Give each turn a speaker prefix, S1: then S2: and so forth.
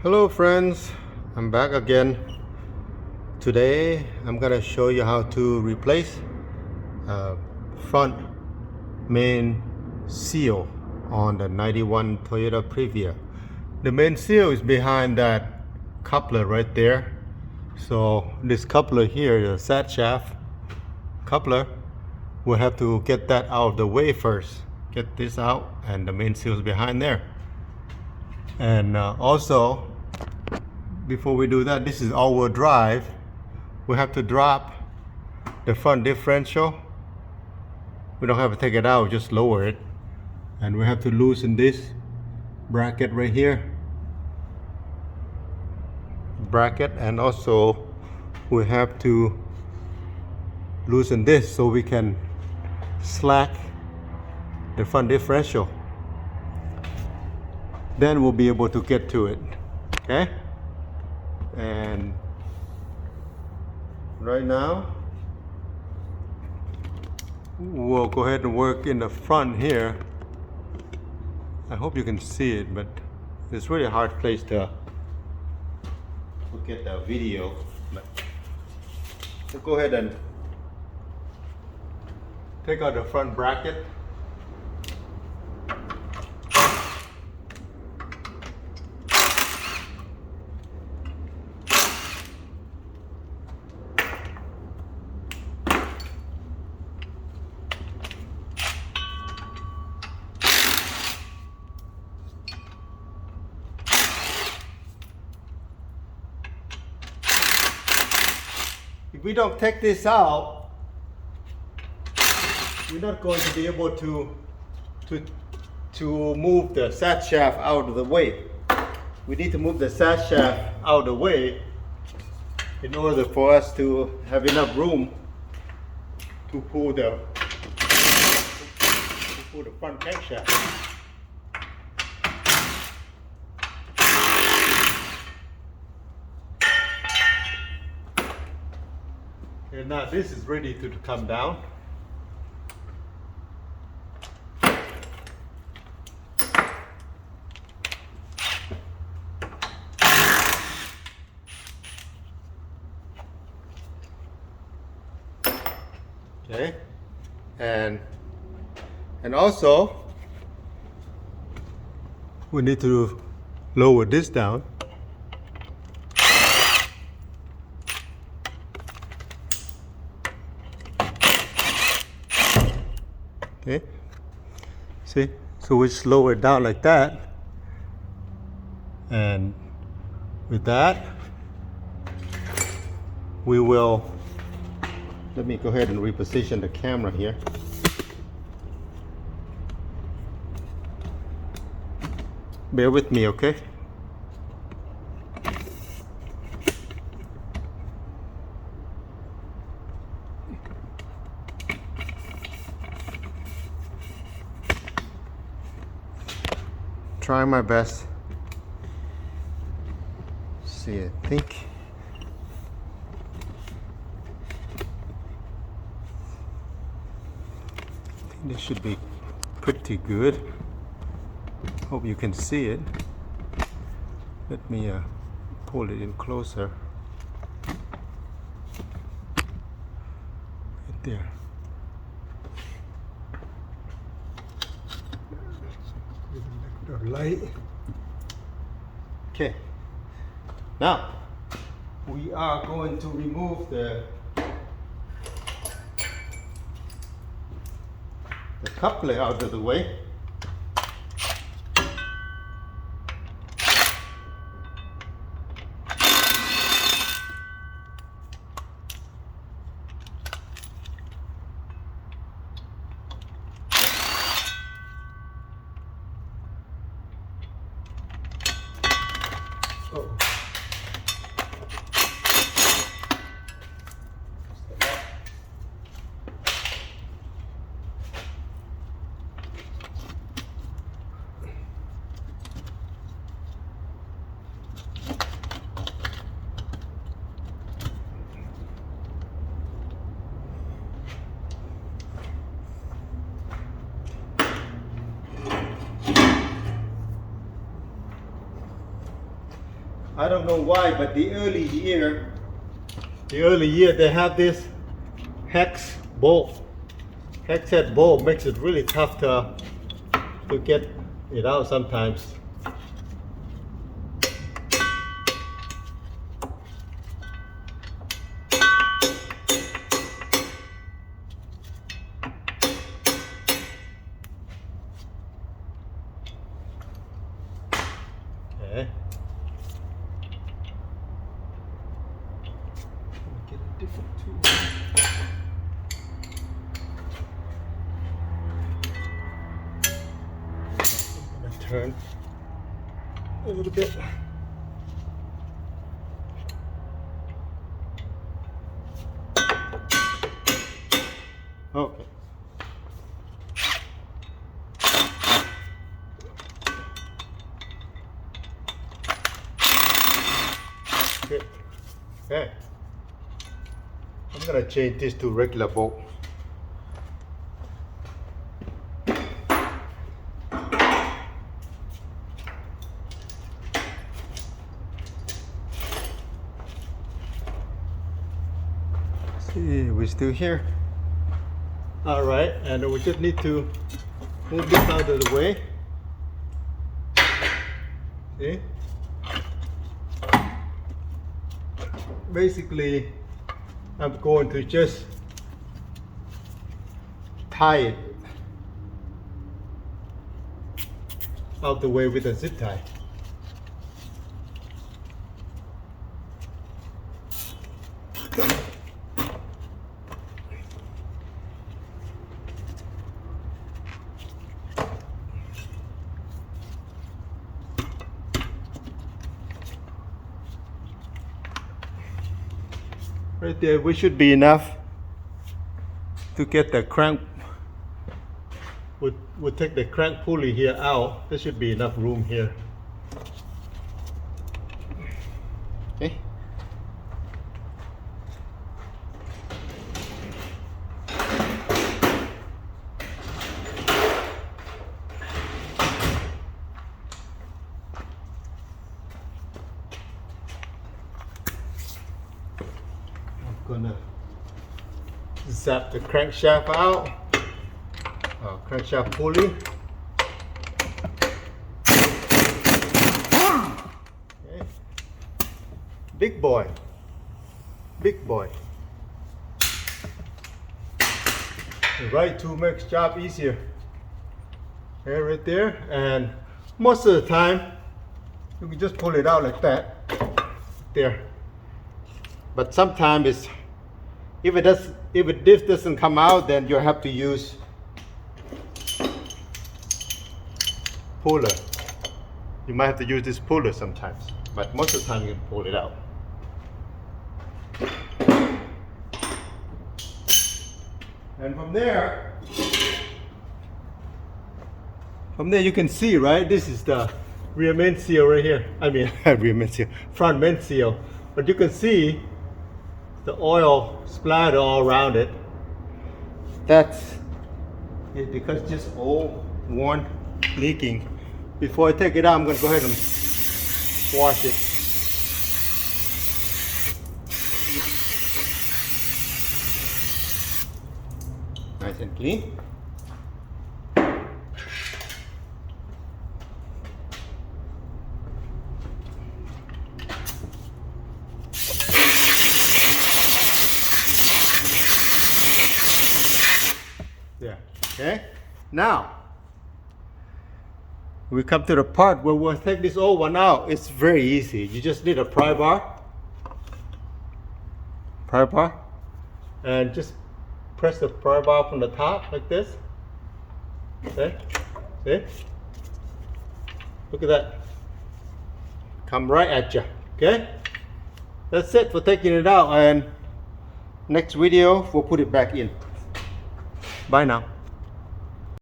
S1: Hello friends, I'm back again. Today I'm gonna show you how to replace front main seal on the 91 Toyota Previa. The main seal is behind that coupler right there. So this coupler here, the sat shaft coupler, we'll have to get that out of the way first. Get this out, and the main seal is behind there. And also, before we do that, this is all-wheel drive. We have to drop the front differential. We don't have to take it out, just lower it. And we have to loosen this bracket right here. Bracket, and also we have to loosen this so we can slack the front differential. Then we'll be able to get to it. Okay? And right now we'll go ahead and work in the front here. I hope you can see it, but it's really a hard place to get the video. But we'll go ahead and take out the front bracket. If we don't take this out, we're not going to be able to move the sat shaft out of the way. We need to move the sat shaft out of the way in order for us to have enough room to pull the front crankshaft. And now this is ready to come down. Okay, and also we need to lower this down. Okay, see, so we just lower it down like that, and with that we will, let me go ahead and reposition the camera here. Bear with me, okay? Trying my best. See, I think this should be pretty good. Hope you can see it. Let me pull it in closer. Right there. The light. Okay. Now we are going to remove the coupler out of the way. Oh. I don't know why, but the early year they have this hex bolt. Hex head bolt makes it really tough to get it out sometimes. Okay. Get a different tool. I'm gonna turn a little bit. Okay. Good. Okay. I'm gonna change this to regular bolt. See, we're still here. All right, and we just need to move this out of the way. See? Basically, I'm going to just tie it out the way with a zip tie. Right there, we should be enough to get the crank. We'll take the crank pulley here out. There should be enough room here. Okay. Gonna zap the crankshaft out. Crankshaft pulley. Okay. Big boy. Big boy. The right tool makes job easier. Okay, right there. And most of the time, you can just pull it out like that. There. But sometimes it's, if this doesn't come out, then you have to use puller. You might have to use this puller sometimes, but most of the time you can pull it out. And from there you can see, right? This is the rear main seal right here. I mean, rear main seal, front main seal. But you can see the oil splattered all around it. That's it, because it's just old, worn, leaking. Before I take it out, I'm going to go ahead and wash it. Nice and clean. There. Okay. Now we come to the part where we'll take this old one out. It's very easy. You just need a pry bar, and just press the pry bar from the top like this. Okay. See? Look at that. Come right at you. Okay. That's it for taking it out, and next video we'll put it back in. Bye now.